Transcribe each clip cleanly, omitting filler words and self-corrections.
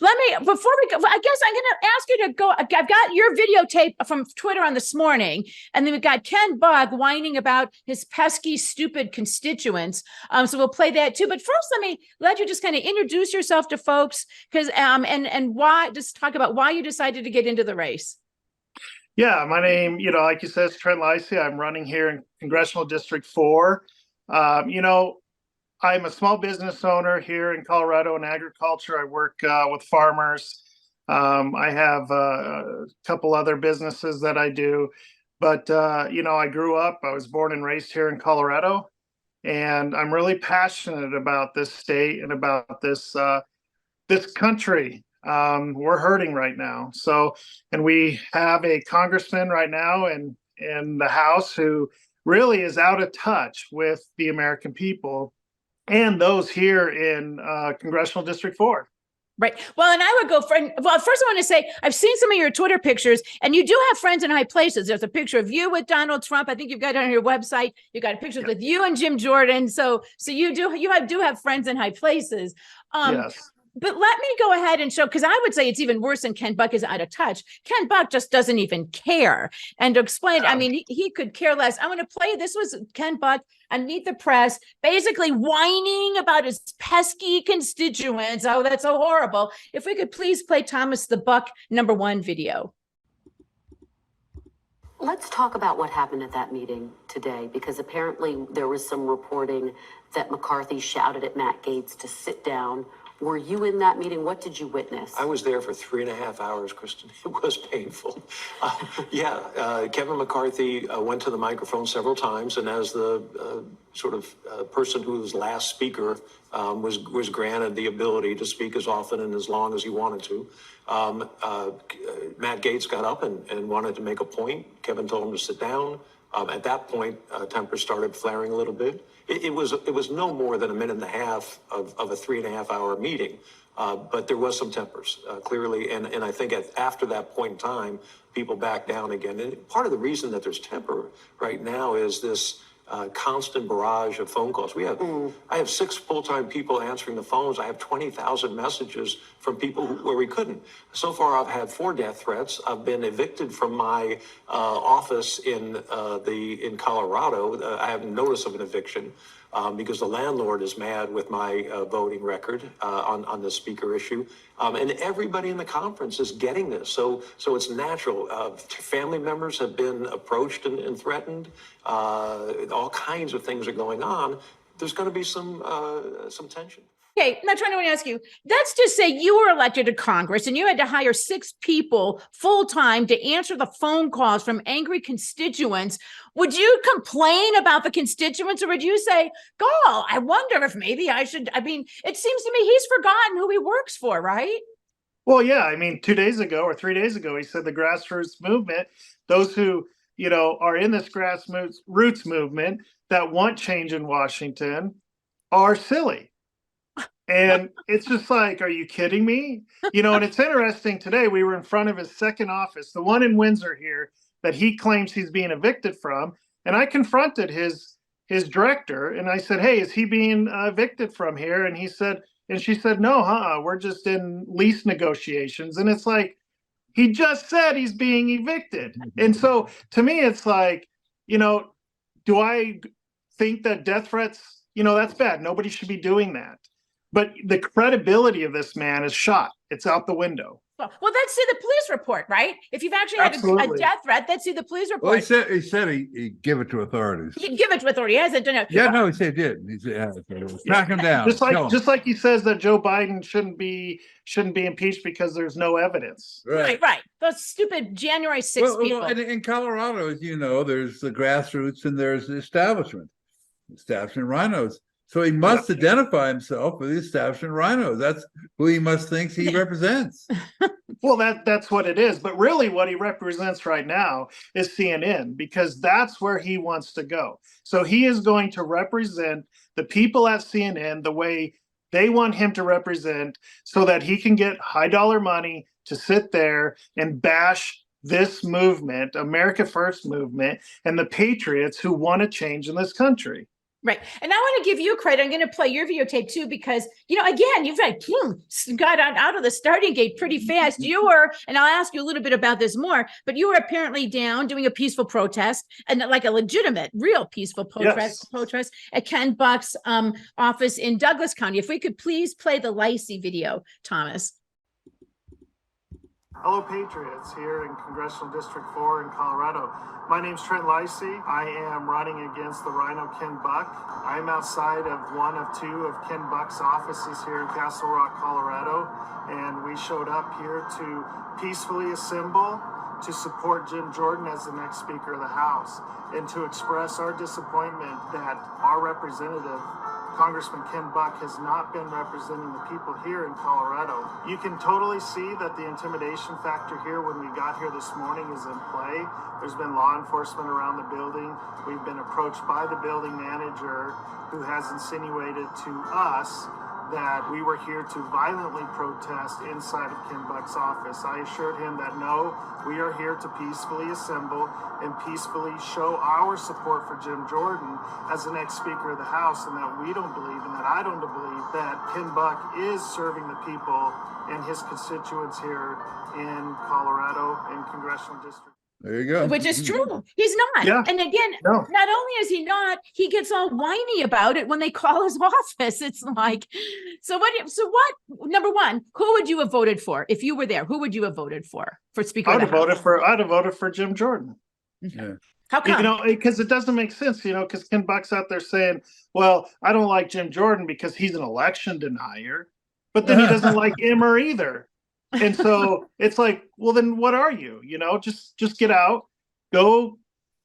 Let me, before we go, I guess I'm going to ask you to go. I've got your videotape from Twitter on this morning, and then we've got Ken Buck whining about his pesky, stupid constituents. So we'll play that too. But first, let you just kind of introduce yourself to folks, because and why, just talk about why you decided to get into the race. Yeah, my name, like you said, is Trent Leisy. I'm running here in Congressional District 4. I'm a small business owner here in Colorado in agriculture. I work with farmers. I have a couple other businesses that I do. But, I grew up, I was born and raised here in Colorado. And I'm really passionate about this state and about this country. We're hurting right now. So, and we have a congressman right now in the House who really is out of touch with the American people and those here in Congressional District 4. Right. Well, and I would go for, well, first I want to say, I've seen some of your Twitter pictures, and you do have friends in high places. There's a picture of you with Donald Trump. I think you've got it on your website. You got pictures with you and Jim Jordan. So you do have friends in high places. Yes. But let me go ahead and show, because I would say it's even worse than Ken Buck is out of touch. Ken Buck just doesn't even care. And to explain, I mean, he could care less. I want to play, this was Ken Buck on Meet the Press, basically whining about his pesky constituents. Oh, that's so horrible. If we could please play Thomas the Buck #1 video. Let's talk about what happened at that meeting today, because apparently there was some reporting that McCarthy shouted at Matt Gaetz to sit down. Were you in that meeting? What did you witness? I was there for 3.5 hours, Kristen. It was painful. Kevin McCarthy went to the microphone several times, and as the person who was last speaker was granted the ability to speak as often and as long as he wanted to, Matt Gaetz got up and wanted to make a point. Kevin told him to sit down. At that point, tempers started flaring a little bit. It was no more than a minute and a half of a 3.5-hour meeting, but there was some tempers clearly, and I think after that point in time, people backed down again. And part of the reason that there's temper right now is this constant barrage of phone calls. I have 6 full-time people answering the phones. I have 20,000 messages from people where we couldn't. So far, I've had 4 death threats. I've been evicted from my office in Colorado. I have notice of an eviction because the landlord is mad with my voting record on the speaker issue. And everybody in the conference is getting this. So it's natural. Family members have been approached and threatened. All kinds of things are going on. There's going to be some tension. Okay, now trying to ask you, let's just say you were elected to Congress and you had to hire 6 people full-time to answer the phone calls from angry constituents. Would you complain about the constituents, or would you say, "God, I wonder if maybe I should," I mean, it seems to me he's forgotten who he works for, right? Well, yeah, I mean, 2 days ago or 3 days ago, he said the grassroots movement, those who, are in this grassroots movement that want change in Washington are silly. And it's just like, are you kidding me? And it's interesting today, we were in front of his second office, the one in Windsor here that he claims he's being evicted from. And I confronted his director and I said, "Hey, is he being evicted from here?" And she said, "No, we're just in lease negotiations." And it's like, he just said he's being evicted. And so to me, it's like, do I think that death threats, that's bad. Nobody should be doing that. But the credibility of this man is shot. It's out the window. Well, let's see the police report, right? If you've actually had a death threat, let's see the police report. Well, he said he'd give it to authorities. He'd give it to authorities. He hasn't done it. Yeah, no, he said he did. He said, track him down. Just like he says that Joe Biden shouldn't be impeached because there's no evidence. Right. Those stupid January 6th people. Well, in Colorado, as you know, there's the grassroots and there's the establishment rhinos. So he must identify himself with the establishment rhinos. That's who he must think he represents. Well, that's what it is. But really what he represents right now is CNN, because that's where he wants to go. So he is going to represent the people at CNN the way they want him to represent, so that he can get high dollar money to sit there and bash this movement, America First movement, and the patriots who want to change in this country. Right. And I want to give you credit. I'm going to play your videotape too, because, again, you've got out of the starting gate pretty fast. You were, and I'll ask you a little bit about this more, but you were apparently down doing a peaceful protest, and like a legitimate, real peaceful protest at Ken Buck's office in Douglas County. If we could please play the Leisy video, Thomas. Hello, Patriots, here in Congressional District 4 in Colorado. My name's Trent Leisy. I am running against the Rhino Ken Buck. I'm outside of one of two of Ken Buck's offices here in Castle Rock, Colorado, and we showed up here to peacefully assemble to support Jim Jordan as the next Speaker of the House and to express our disappointment that our representative, Congressman Ken Buck, has not been representing the people here in Colorado. You can totally see that the intimidation factor here when we got here this morning is in play. There's been law enforcement around the building. We've been approached by the building manager who has insinuated to us that we were here to violently protest inside of Ken Buck's office. I assured him that no, we are here to peacefully assemble and peacefully show our support for Jim Jordan as the next Speaker of the House, and that we don't believe, and that I don't believe, that Ken Buck is serving the people and his constituents here in Colorado in Congressional District. There you go. Which is true. He's not. Yeah. And again, not only is he not, he gets all whiny about it when they call his office. It's like, so what, number one, who would you have voted for if you were there? Who would you have voted for Speaker? I'd have voted for Jim Jordan. Yeah. How come? Because it doesn't make sense, because Ken Buck's out there saying, well, I don't like Jim Jordan because he's an election denier, but then he doesn't like Emmer either. And so it's like, well, then what are you? Just get out, go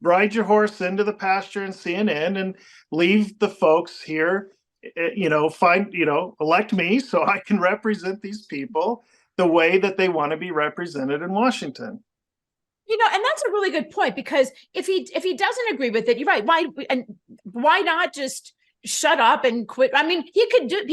ride your horse into the pasture in CNN and leave the folks here, elect me so I can represent these people the way that they want to be represented in Washington. And that's a really good point, because if he doesn't agree with it, you're right. Why not just shut up and quit? I mean, he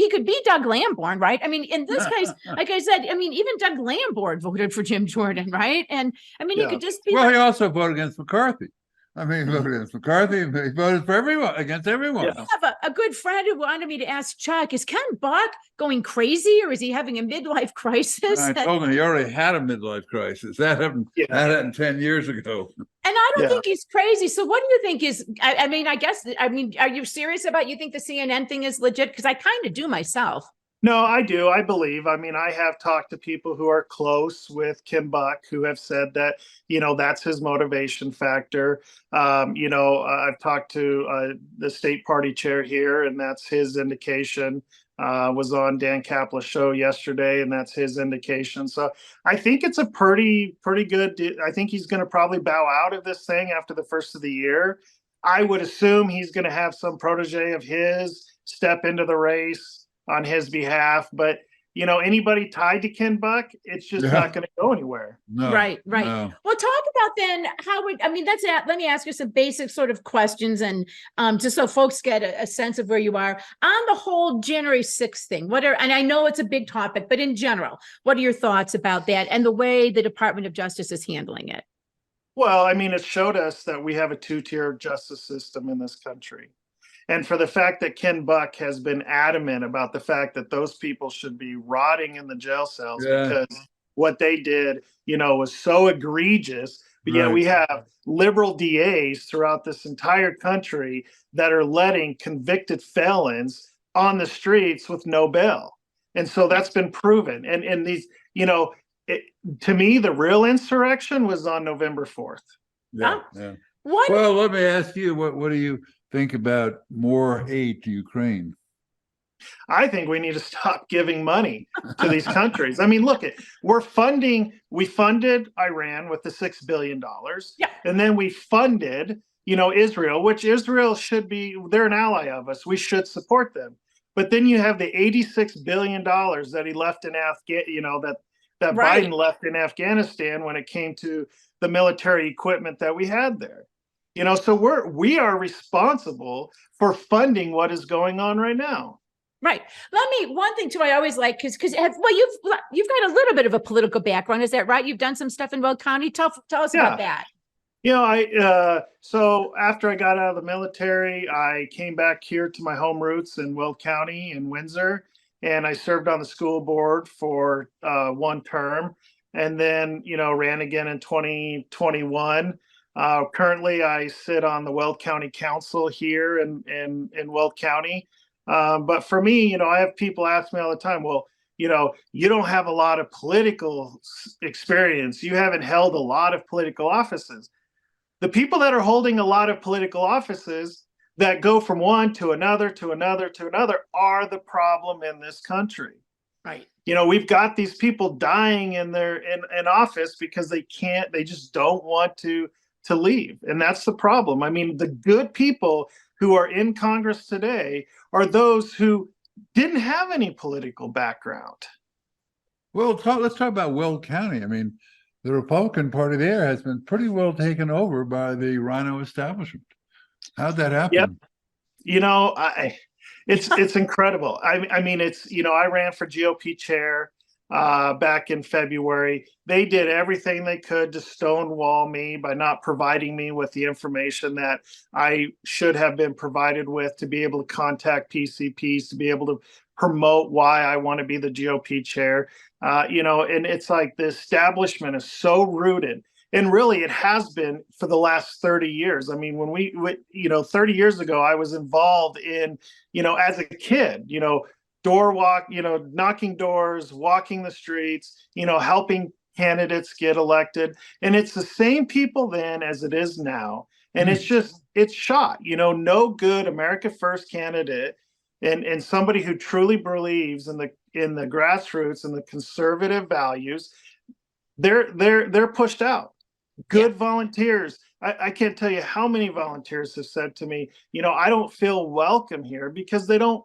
could be Doug Lamborn, right? I mean, in this case, like I said, I mean, even Doug Lamborn voted for Jim Jordan, right? And I mean, he could just be. Well, he also voted against McCarthy. I mean, he voted against McCarthy. He voted for everyone, against everyone. I have a good friend who wanted me to ask Chuck, is Ken Buck going crazy, or is he having a midlife crisis? I told him he already had a midlife crisis. That happened 10 years ago. And I don't think he's crazy. So what do you think is, I mean, are you serious about, you think the CNN thing is legit? Because I kind of do myself. No, I do. I believe. I mean, I have talked to people who are close with Ken Buck who have said that, that's his motivation factor. I've talked to the state party chair here, and that's his indication. Was on Dan Kapla's show yesterday, and that's his indication. So I think it's a pretty good. I think he's going to probably bow out of this thing after the first of the year. I would assume he's going to have some protege of his step into the race on his behalf, but anybody tied to Ken Buck, it's just not going to go anywhere. No, right. No. Well, talk about then let me ask you some basic sort of questions, and just so folks get a sense of where you are on the whole January 6th thing. And I know it's a big topic, but in general, what are your thoughts about that and the way the Department of Justice is handling it? Well, I mean, it showed us that we have a two-tier justice system in this country. And for the fact that Ken Buck has been adamant about the fact that those people should be rotting in the jail cells because what they did, was so egregious. But yet we have liberal DAs throughout this entire country that are letting convicted felons on the streets with no bail. And so that's been proven. And these, to me, the real insurrection was on November 4th. Yeah. Well, let me ask you, what do you think about more aid to Ukraine? I think we need to stop giving money to these countries. I mean, look, we funded Iran with the $6 billion. Yeah. And then we funded, Israel, which Israel they're an ally of us. We should support them. But then you have the $86 billion that he left in that Biden left in Afghanistan when it came to the military equipment that we had there. So we are responsible for funding what is going on right now. Right. One thing too, I always like, because you've got a little bit of a political background. Is that right? You've done some stuff in Weld County. Tell us about that. So after I got out of the military, I came back here to my home roots in Weld County in Windsor, and I served on the school board for one term, and then ran again in 2021. Currently, I sit on the Weld County Council here in Weld County. But for me, I have people ask me all the time, well, you don't have a lot of political experience. You haven't held a lot of political offices. The people that are holding a lot of political offices that go from one to another to another to another are the problem in this country. Right. We've got these people dying in office because they just don't want to leave. And that's the problem. I mean, the good people who are in Congress today are those who didn't have any political background. Well, let's talk about Weld County. I mean, the Republican Party there has been pretty well taken over by the Rhino establishment. How'd that happen? Yep. It's incredible. I mean, I ran for GOP chair back in February. They did everything they could to stonewall me by not providing me with the information that I should have been provided with to be able to contact PCPs, to be able to promote why I want to be the GOP chair. And it's like the establishment is so rooted. And really, it has been for the last 30 years. I mean, when 30 years ago, I was involved in, as a kid, knocking doors, walking the streets, helping candidates get elected. And it's the same people then as it is now. And it's shot, no good America First candidate and somebody who truly believes in the grassroots and the conservative values, they're pushed out. Good volunteers. I can't tell you how many volunteers have said to me, I don't feel welcome here because they don't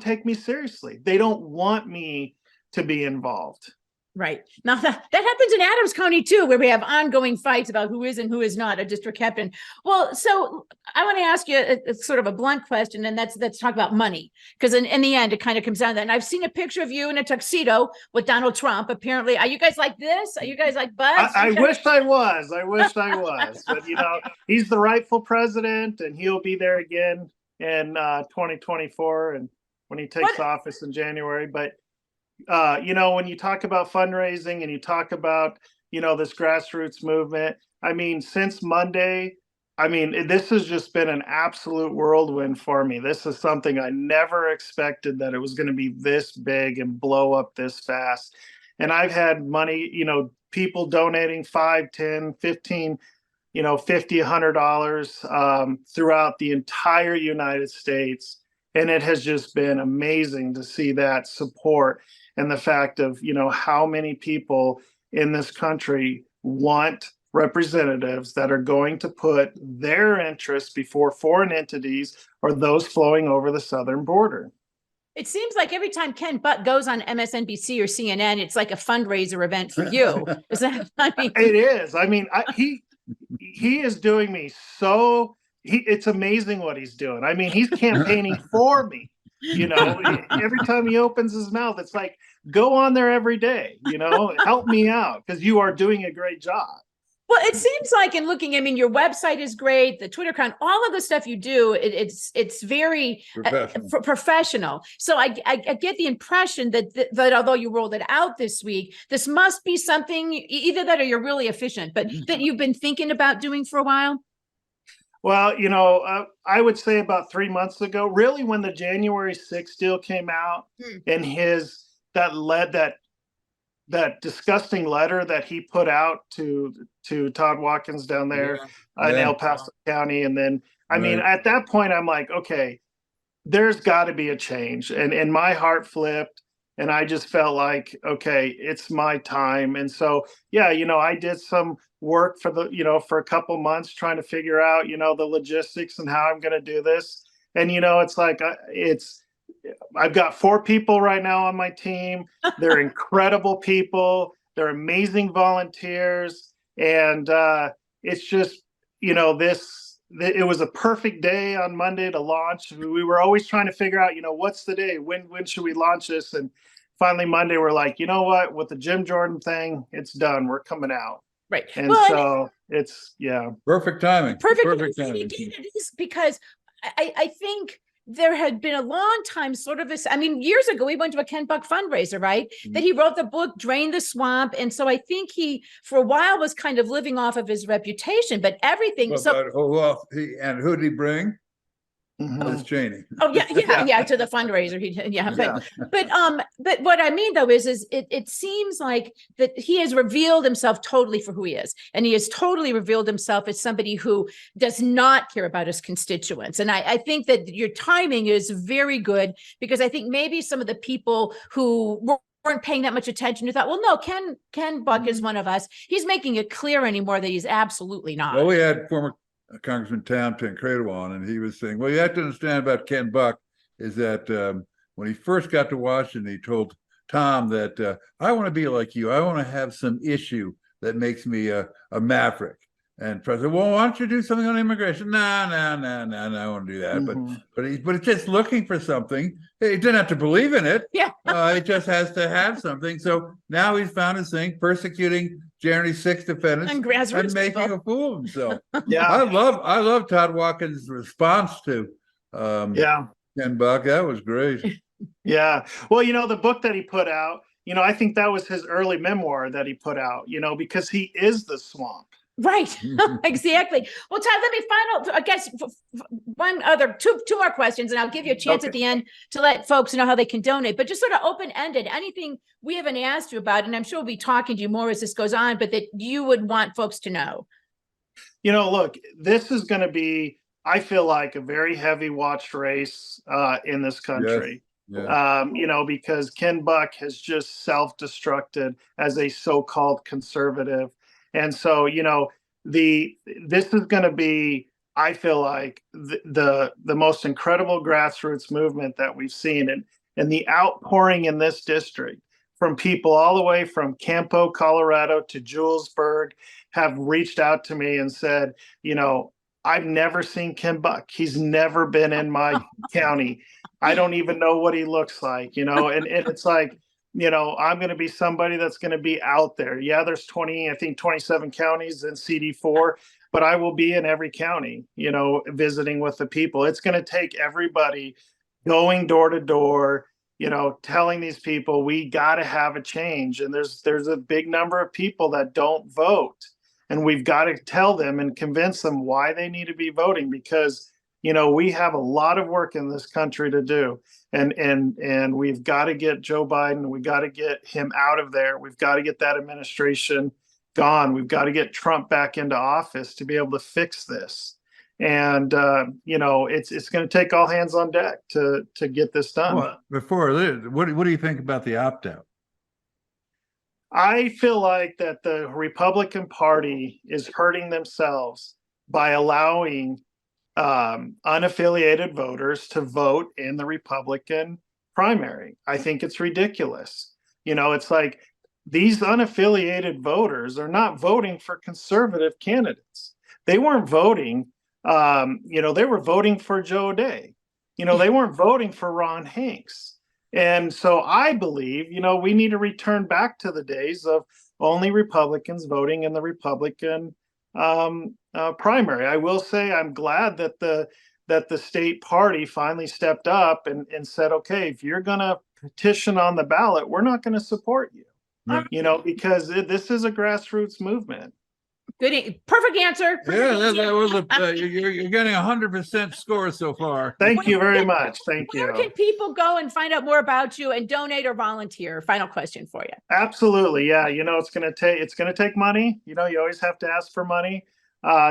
take me seriously. They don't want me to be involved. Right. Now that happens in Adams County too, where we have ongoing fights about who is and who is not a district captain. Well, so I want to ask you a sort of a blunt question, and let's talk about money. Because in the end, it kind of comes down to that. And I've seen a picture of you in a tuxedo with Donald Trump. Apparently, are you guys like this? Are you guys like buds? I wish I was. But, he's the rightful president, and he'll be there again in 2024 and when he takes office in January. But when you talk about fundraising and you talk about, this grassroots movement, I mean, since Monday, this has just been an absolute whirlwind for me. This is something I never expected, that it was going to be this big and blow up this fast. And I've had money, people donating $5, $10, $15, $50, $100 throughout the entire United States. And it has just been amazing to see that support. And the fact of, how many people in this country want representatives that are going to put their interests before foreign entities or those flowing over the southern border. It seems like every time Ken Buck goes on MSNBC or CNN, it's like a fundraiser event for you. Is that? It is. I mean, he is doing me so. It's amazing what he's doing. I mean, he's campaigning for me. Every time he opens his mouth, it's like, go on there every day, help me out because you are doing a great job. Well, it seems like in looking, your website is great, the Twitter account, all of the stuff you do, it's very professional. So I get the impression that although you rolled it out this week, this must be something either that or you're really efficient, but that you've been thinking about doing for a while. Well, I would say about 3 months ago, really when the January 6th deal came out and that disgusting letter that he put out to Todd Watkins down there in El Paso County. And then, at that point, I'm like, okay, there's got to be a change. And my heart flipped. And I just felt like, okay, it's my time. And so, I did some work for for a couple months trying to figure out, the logistics and how I'm going to do this. And, it's like, I've got 4 people right now on my team. They're incredible people. They're amazing volunteers. And it's just, it was a perfect day on Monday to launch. We were always trying to figure out, what's the day? When should we launch this? And finally Monday, we're like, you know what? With the Jim Jordan thing, it's done. We're coming out. Right. And Well, so it's, yeah. Perfect timing. perfect. Perfect And timing. again, it is because I think there had been a long time sort of this. I mean, years ago, we went to a Ken Buck fundraiser, right? That he wrote the book, Drain the Swamp. And so I think he, for a while, was kind of living off of his reputation, but everything. And who did he bring? Mhm. Liz Cheney. Oh yeah, to the fundraiser. But what I mean though is it seems like that he has revealed himself totally for who he is, and he has totally revealed himself as somebody who does not care about his constituents. And I think that your timing is very good, because I think maybe some of the people who weren't paying that much attention, who thought, well, no, Ken Buck is one of us. He's making it clear anymore that he's absolutely not. Well, we had former Congressman Tam Tancredo on, and he was saying, well, you have to understand about Ken Buck is that when he first got to Washington, he told Tom that I want to be like you. I want to have some issue that makes me a maverick. And President, well, why don't you do something on immigration? No, I want to do that. Mhm. But it's just looking for something. He didn't have to believe in it. Yeah. It just has to have something. So now he's found his thing, persecuting January 6th defendants And grassroots making people. a fool of himself. Yeah. I love Todd Watkins' response to Ken Buck. That was great. Yeah. Well, the book that he put out, I think that was his early memoir that he put out, because he is the swamp. Right. Exactly. Well, Todd, let me I guess two more questions, and I'll give you a chance at the end to let folks know how they can donate, but just sort of open-ended, anything we haven't asked you about, and I'm sure we'll be talking to you more as this goes on, but that you would want folks to know. Look, this is going to be, I feel like, a very heavy watched race in this country. Yes. Because Ken Buck has just self-destructed as a so-called conservative. And so, this is going to be, I feel like, the most incredible grassroots movement that we've seen. And the outpouring in this district from people all the way from Campo, Colorado to Julesburg have reached out to me and said, I've never seen Ken Buck. He's never been in my county. I don't even know what he looks like, and it's like, I'm going to be somebody that's going to be out there. Yeah, there's 27 counties in CD4, but I will be in every county, visiting with the people. It's going to take everybody going door to door, telling these people we got to have a change. And there's a big number of people that don't vote. And we've got to tell them and convince them why they need to be voting, because we have a lot of work in this country to do, and we've got to get Joe Biden. We got to get him out of there. We've got to get that administration gone. We've got to get Trump back into office to be able to fix this. And it's going to take all hands on deck to get this done. Well, before what do you think about the opt-out? I feel like that the Republican Party is hurting themselves by allowing unaffiliated voters to vote in the Republican primary. I think it's ridiculous. It's like these unaffiliated voters are not voting for conservative candidates. They weren't voting, they were voting for Joe Day. They weren't voting for Ron Hanks. And so I believe, we need to return back to the days of only Republicans voting in the Republican primary. I will say I'm glad that the state party finally stepped up and said, okay, if you're going to petition on the ballot, we're not going to support you, because this is a grassroots movement. Good, perfect answer. Yeah, that was you're getting 100% score so far. Thank you very much. Thank you. Where can people go and find out more about you and donate or volunteer? Final question for you. Absolutely, yeah. It's going to take money. You always have to ask for money.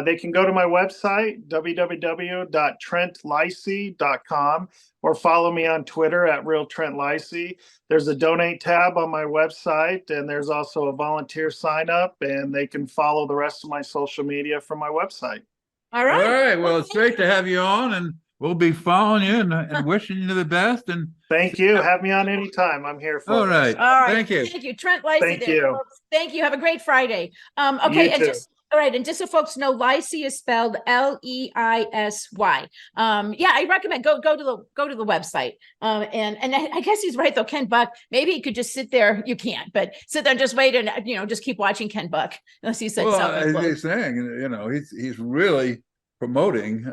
They can go to my website, www.trentleisy.com, or follow me on Twitter at Real Trent Leisy. There's a donate tab on my website, and there's also a volunteer sign up, and they can follow the rest of my social media from my website. All right. All right. Well, it's great to have you on, and we'll be following you and wishing you the best. And thank you. Have me on anytime. I'm here for all right. All right. Thank you. Thank you. Trent Leisy. Thank you. Thank you. Have a great Friday. Okay. You and too. just All right, and just so folks know, Leisy is spelled Leisy. Yeah, I recommend go to the website. And I guess he's right though. Ken Buck, maybe he could just sit there. You can't, but sit there and just wait and just keep watching Ken Buck unless he said Well, something. as he's saying, he's really promoting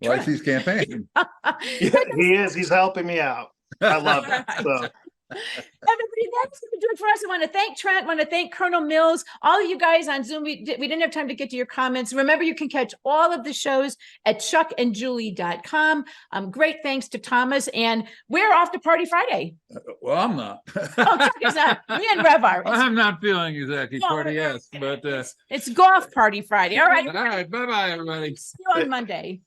Leisy's campaign. Yeah, he is. He's helping me out. I love it. So. Everybody, that's going to do it for us. I want to thank Trent. I want to thank Colonel Mills, all of you guys on Zoom. We didn't have time to get to your comments. Remember, you can catch all of the shows at chuckandjulie.com. Great thanks to Thomas. And we're off to Party Friday. Well, I'm not. Oh, Chuck is not. Me and Rev are. I'm not feeling exactly party-esque, but it's golf party Friday. All right. All right. Bye-bye, everybody. See you on Monday.